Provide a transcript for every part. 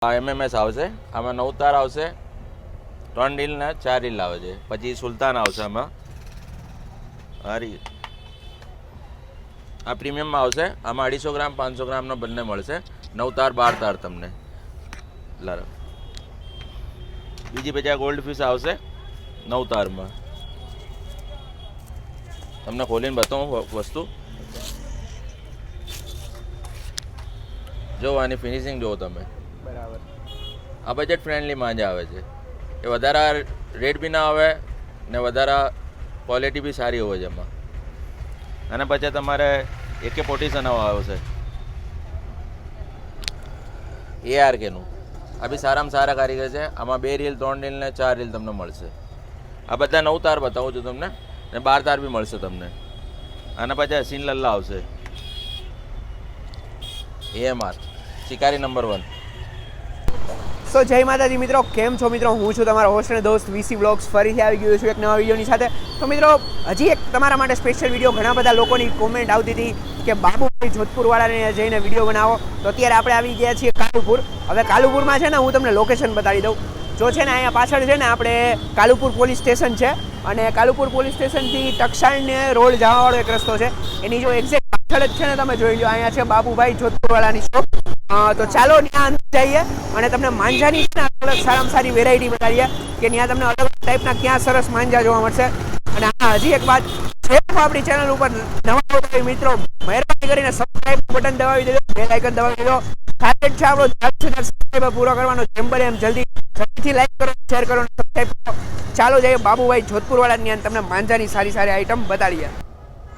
આ એમએમએસ આવશે, આમાં 9 તાર આવશે, 3 રીલ ને 4 રીલ આવે છે. પછી સુલતાન આવશે આમાં, આ પ્રીમિયમમાં આવશે. આમાં 250 ગ્રામ 500 ગ્રામનો બંને મળશે. 9 તાર 12 તાર તમને. બીજી પછી આ ગોલ્ડ ફિશ આવશે 9 તારમાં. તમને ખોલીને બતાવું વસ્તુ. જો આની ફિનિશિંગ જુઓ તમે. બરાબર. આ બજેટ ફ્રેન્ડલી માંજા આવે છે. એ વધારે રેટ બી ના આવે ને વધારે ક્વોલિટી બી સારી હોય છે એમાં. અને પછી તમારે AK-47 આવશે ARKનું. આ બી સારામાં સારા કારીગર છે. આમાં 2 રીલ 3 રીલ ને 4 રીલ તમને મળશે. આ બધા 9 તાર બતાવું છું તમને, ને 12 તાર બી મળશે તમને. આના પછી હસીન લલ્લા આવશે, AMR શિકારી નંબર 1. સો જય માતાજી મિત્રો, કેમ છો મિત્રો? હું છું તમારો હોસ્ટ અને દોસ્ત VC બ્લોગ્સ. ફરીથી આવી ગયો છું એક નવા વિડીયોની સાથે. તો મિત્રો, હજી એક તમારા માટે સ્પેશિયલ વિડીયો. ઘણા બધા લોકોની કોમેન્ટ આવતી હતી કે બાબુભાઈ જોધપુરવાળાને જઈને વિડીયો બનાવો. તો અત્યારે આપણે આવી ગયા છીએ કાલુપુર. હવે કાલુપુરમાં છે ને, હું તમને લોકેશન બતાવી દઉં. જો છે ને, અહીંયા પાછળ છે ને આપણે કાલુપુર પોલીસ સ્ટેશન છે, અને કાલુપુર પોલીસ સ્ટેશનથી ટકસાળને રોડ જવાવાળો એક રસ્તો છે. એની જો એક્ઝેક્ટ પાછળ જ છે ને, તમે જોઈ લો, અહીંયા છે બાબુભાઈ જોધપુરવાળાની શોપ. તો ચાલો ત્યાં જઈએ અને તમને માંજાની છે ને અલગ સારામાં સારી વેરાયટી બતાવીએ કે ત્યાં તમને અલગ અલગ ટાઈપના ક્યાં સરસ માંજા જોવા મળશે. અને હા, હજી એક વાત છે, આપણી ચેનલ ઉપર નવા મિત્રો મહેરબાની કરીને સબસ્ક્રાઇબ બટન દબાવી દેજો, બેલ આઇકન દબાવી દેજો. ટાર્ગેટ છે આપણો 10,000 સબસ્ક્રાઇબર પૂરો કરવાનો. જેમ બને એમ જલ્દીથી લાઈક કરો, શેર કરો, સબસ્ક્રાઇબ કરો. ચાલો જઈએ બાબુભાઈ જોધપુરવાળાની અંદર તમને માંજાની સારી સારી આઈટમ બતાડીએ.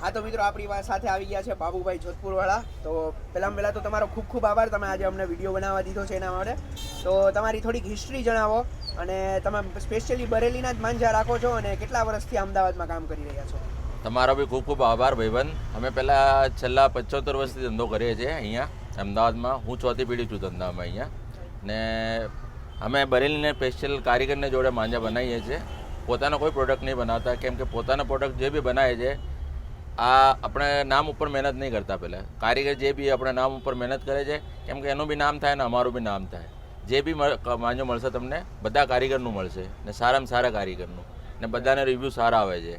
હા તો મિત્રો, આપણી સાથે આવી ગયા છે બાબુભાઈ જોધપુરવાળા. તો પહેલાં તો તમારો ખૂબ ખૂબ આભાર, તમે આજે અમને વિડીયો બનાવવા દીધો છે એના માટે. તો તમારી થોડીક હિસ્ટ્રી જણાવો, અને તમે સ્પેશિયલી બરેલીના જ માંજા રાખો છો, અને કેટલા વર્ષથી અમદાવાદમાં કામ કરી રહ્યા છો? તમારો બી ખૂબ ખૂબ આભાર ભાઈબંધ. અમે પહેલાં છેલ્લા 75 વર્ષથી ધંધો કરીએ છીએ અહીંયા અમદાવાદમાં. હું ચોથી પેઢી છું ધંધામાં અહીંયા. ને અમે બરેલીને સ્પેશિયલ કારીગરને જોડે માંજા બનાવીએ છીએ. પોતાનો કોઈ પ્રોડક્ટ નહીં બનાવતા, કેમ કે પોતાનો પ્રોડક્ટ જે બી બનાવે છે આ આપણે નામ ઉપર મહેનત નહીં કરતા. પહેલાં કારીગર જે બી આપણે નામ ઉપર મહેનત કરે છે, કેમ કે એનું બી નામ થાય ને અમારું બી નામ થાય. જે બી માંજો મળશે તમને બધા કારીગરનું મળશે, ને સારામાં સારા કારીગરનું, ને બધાને રિવ્યૂ સારા આવે છે.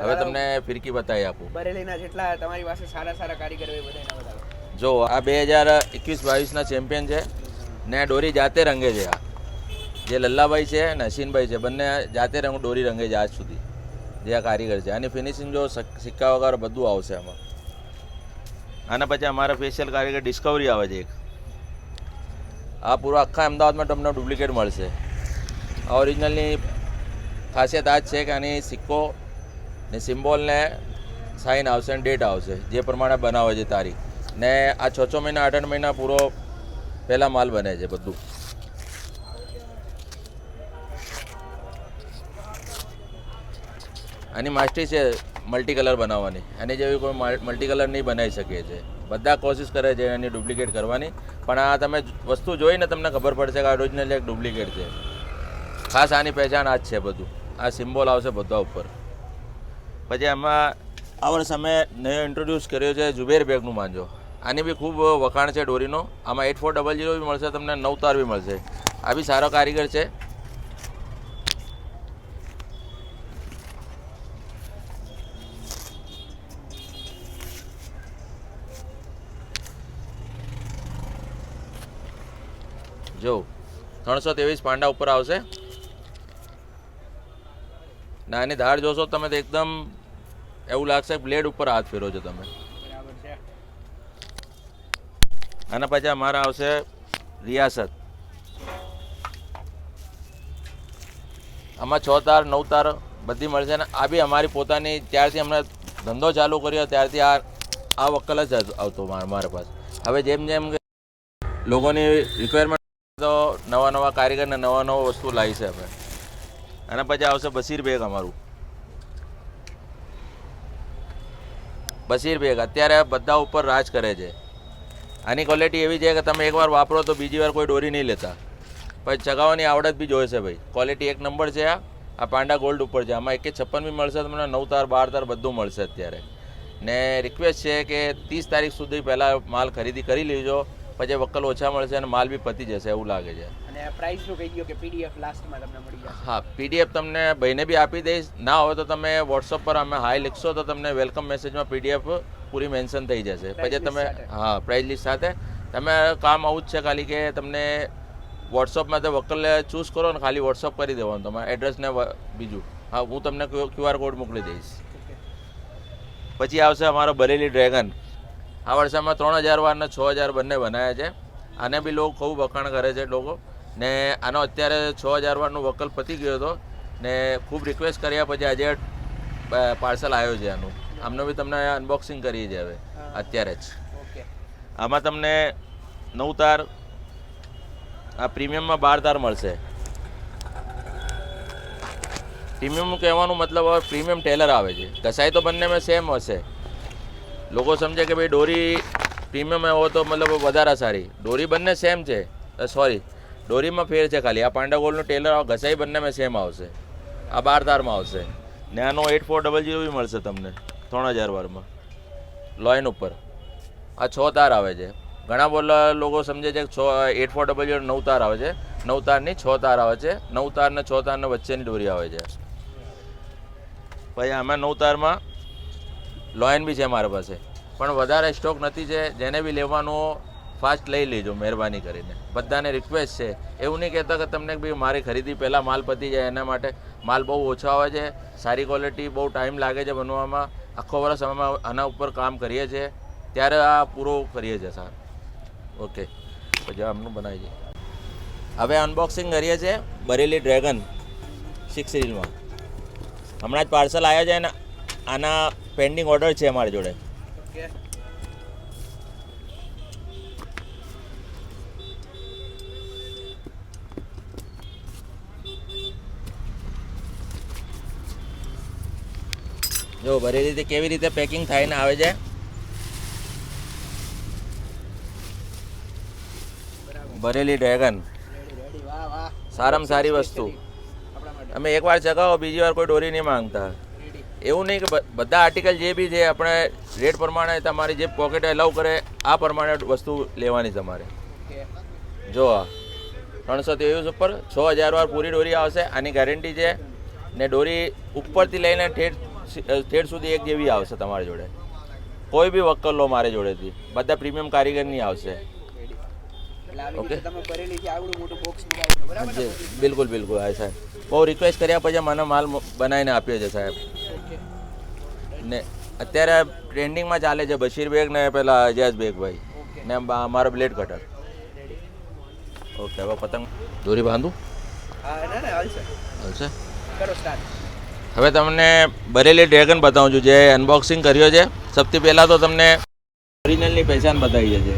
હવે તમને ફિરકી બતાવી આપું. બરેલીના જેટલા તમારી પાસે સારા સારા કારીગર હોય બધાના બતાવો. જો આ 2021-22ના ચેમ્પિયન છે, ને ડોરી જાતે રંગે છે. આ જે લલ્લાભાઈ છે ને હસીનભાઈ છે, બંને જાતે ડોરી રંગે છે આજ સુધી, જે આ કારીગર છે. આની ફિનિશિંગ જો સિક્કા વગર બધું આવશે આમાં. આના પછી અમારા સ્પેશિયલ કારીગર ડિસ્કવરી આવે છે એક. આ પૂરો આખા અમદાવાદમાં તમને ડુપ્લિકેટ મળશે. આ ઓરિજિનલની ખાસિયત આ જ છે કે આની સિક્કો ને સિમ્બોલ ને સાઇન આવશે અને ડેટ આવશે, જે પ્રમાણે બનાવે છે તારીખ. ને આ 6 મહિના 8 મહિના પૂરો પહેલાં માલ બને છે બધું. આની માસ્ટરી છે મલ્ટી કલર બનાવવાની. એની જેવી કોઈ મલ્ટી કલર નહીં બનાવી શકે છે. બધા કોશિશ કરે છે એની ડુપ્લિકેટ કરવાની, પણ આ તમે વસ્તુ જોઈને તમને ખબર પડશે કે આ ઓરિજિનલ એક ડુપ્લિકેટ છે. ખાસ આની પહેચાન આ જ છે બધું. આ સિમ્બોલ આવશે બધા ઉપર. પછી આમાં આ વર્ષ અમે નવો ઇન્ટ્રોડ્યુસ કર્યો છે ઝુબેર બેગનું માંજો. આની બી ખૂબ વખાણ છે ડોરીનો. આમાં 8400 બી મળશે તમને, 9 તાર બી મળશે. આ બી સારો કારીગર છે. જો 323 પાંડા ઉપર આવશે. નાની ધાર જોશો તમે તો એકદમ એવું લાગશે બ્લેડ ઉપર હાથ ફેરો છો તમે. બરાબર છે. આના પછી અમારા આવશે રિયાસત. આમાં 6 તાર 9 તાર બધી મળશે. ને આ બી અમારી પોતાની, ત્યારથી અમને ધંધો ચાલુ કર્યો ત્યારથી આ વકલ જ આવતો મારા પાસે. હવે જેમ જેમ લોકોની રિક્વાયરમેન્ટ તો નવા કારીગરને નવા વસ્તુ લાવી છે અમે. આના પછી આવશે બશીર બેગ. અમારું બશીર બેગ અત્યારે બધા ઉપર રાજ કરે છે. આની ક્વોલિટી એવી છે કે તમે એકવાર વાપરો તો બીજી વાર કોઈ ડોરી નહીં લેતા. પછી ચગાવવાની આવડત બી જોઈએ છે ભાઈ. ક્વોલિટી એક નંબર છે. આ પાંડા ગોલ્ડ ઉપર છે. આમાં 156 બી મળશે તમને, 9 તાર 12 તાર બધું મળશે અત્યારે. ને રિક્વેસ્ટ છે કે 30 તારીખ સુધી પહેલાં માલ ખરીદી કરી લેજો, પછી વકલ ઓછા મળશે અને માલ બી પતી જશે એવું લાગે છે. અને પ્રાઇસનું કહી દો કે પીડીએફ લાસ્ટમાં તમને મળી જશે. હા, PDF તમને ભાઈને બી આપી દઈશ. ના હોય તો તમે વોટ્સઅપ પર અમે હાઈ લખશો તો તમને વેલકમ મેસેજમાં PDF પૂરી મેન્શન થઈ જશે. પછી તમે હા પ્રાઇસ લિસ્ટ સાથે તમે કામ આવું જ છે ખાલી કે તમને વોટ્સઅપમાં તો વકલ ચૂઝ કરો ને ખાલી વોટ્સઅપ કરી દેવાનું તમારે એડ્રેસ ને બીજું. હા, હું તમને QR કોડ મોકલી દઈશ. પછી આવશે અમારો બરેલી ડ્રેગન. આ વર્ષામાં 3000 વાર ને 6000 બંને બનાવ્યા છે. આને બી લોકો ખૂબ વખાણ કરે છે લોકો ને આનો અત્યારે 6000 વારનું વકલ પતી ગયો હતો ને ખૂબ રિક્વેસ્ટ કર્યા પછી આજે પાર્સલ આવ્યો છે આનું. આમનો બી તમને અનબોક્સિંગ કરીએ છીએ હવે અત્યારે જ. આમાં તમને 9 તાર આ પ્રીમિયમમાં 12 તાર મળશે. પ્રીમિયમ કહેવાનું મતલબ હવે પ્રીમિયમ ટેલર આવે છે. ઘસાઈ તો બંનેમાં સેમ હશે. લોકો સમજે કે ભાઈ ડોરી પ્રીમિયમ હોય તો મતલબ વધારે સારી. ડોરી બંને સેમ છે. સોરી, ડોરીમાં ફેર છે ખાલી. આ પાંડા ગોલ્ડનું ટેલર ઘસાઈ બંનેમાં સેમ આવશે. આ 12 તારમાં આવશે ને આનો 8400 બી મળશે તમને 3000 વારમાં લોઈન ઉપર. આ 6 તાર આવે છે. ઘણા લોકો સમજે છે કે 8400 9 તાર આવે છે. 9 તારની 6 તાર આવે છે. 9 તાર ને 6 તારના વચ્ચેની ડોરી આવે છે. પછી આમાં 9 તારમાં લોયન બી છે મારા પાસે, પણ વધારે સ્ટોક નથી છે. જેને બી લેવાનો ફાસ્ટ લઈ લેજો મહેરબાની કરીને. બધાને રિક્વેસ્ટ છે. એવું નહીં કહેતા કે તમને બી મારી ખરીદી પહેલાં માલ પતી જાય. એના માટે માલ બહુ ઓછો આવે છે. સારી ક્વોલિટી, બહુ ટાઈમ લાગે છે બનવામાં. આખો વર્ષ અમે આના ઉપર કામ કરીએ છીએ ત્યારે આ પૂરો કરીએ છીએ સારું. ઓકે, પછી આમનું બનાવી છે. હવે અનબોક્સિંગ કરીએ છીએ બરેલી ડ્રેગન 6 સિરીઝમાં. હમણાં જ પાર્સલ આવ્યા છે અને આના પેન્ડિંગ ઓર્ડર છે અમારી જોડે. જો બરેલીથી કેવી રીતે પેકિંગ થઈને આવે છે. બરેલી ડ્રેગન સારામાં સારી વસ્તુ. અમે એકવાર ચગાવો બીજી વાર કોઈ ડોરી નહીં માંગતા. એવું નહીં કે બધા આર્ટિકલ જે બી છે આપણે રેટ પ્રમાણે તમારી જે પોકેટ એલાઉ કરે આ પ્રમાણે વસ્તુ લેવાની તમારે. જો આ 323 ઉપર 6000 વાર પૂરી ડોરી આવશે. આની ગેરંટી છે ને ડોરી ઉપરથી લઈને ઠેઠ સુધી એક જેવી આવશે તમારી જોડે. કોઈ બી વકલ લો મારી જોડેથી, બધા પ્રીમિયમ કારીગરની આવશે. ઓકે, બિલકુલ બિલકુલ. હા સાહેબ, બહુ રિક્વેસ્ટ કર્યા પછી મને માલ બનાવીને આપ્યો છે સાહેબ. ને અત્યારે ટ્રેન્ડિંગમાં ચાલે છે બશીર બેગ ને પેલા અજાઝ બેગભાઈ ને મારો બ્લેડ કટર. ઓકે, હવે પતંગ દોરી બાંધું હાલશે. હવે તમને બરેલી ડ્રેગન બતાવું છું જે અનબોક્સિંગ કર્યો છે. સૌથી પહેલાં તો તમને ઓરિજિનલની પહેચાન બતાવી છે.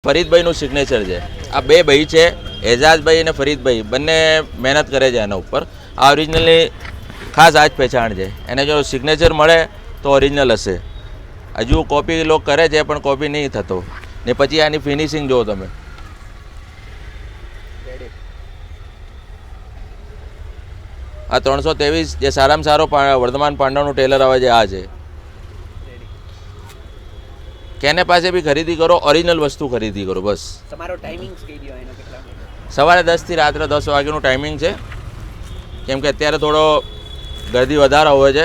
ફરીદભાઈનું સિગ્નેચર છે. આ બે ભાઈ છે, એજાઝભાઈ અને ફરીદભાઈ, બંને મહેનત કરે છે એના ઉપર. આ ઓરિજિનલની ખાસ આ જ પહેચાણ છે. એને જો સિગ્નેચર મળે તો ઓરિજિનલ હશે. હજુ કોપી લોકો કરે છે પણ કોપી નહીં થતો. ને પછી આની ફિનિશિંગ જુઓ તમે. આ 323 જે સારામાં સારો વર્ધમાન પાંડાનું ટેલર આવે છે આ છે. કેને પાસે બી ખરીદી કરો, ઓરિજિનલ વસ્તુ ખરીદી કરો બસ. તમારો ટાઈમિંગ કહી દો એનો કેટલા? સવારે 10 થી રાત્રે 10 વાગ્યાનું ટાઈમિંગ છે. કેમ કે અત્યારે થોડો ગર્દી વધારે હોય છે,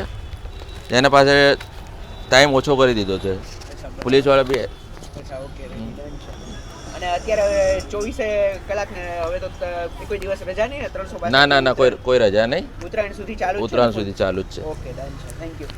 જેના પાસે ટાઈમ ઓછો કરી દીધો છે પોલીસવાળા બી. અને અત્યારે 24 કલાક ને હવે તો કોઈ દિવસ રજા નહીં ને? 300? ના કોઈ રજા નહીં. ઉત્તરાયણ સુધી ચાલુ જ છે. ઉત્તરાયણ સુધી ચાલુ જ છે. ઓકે, ડન છે. Thank you.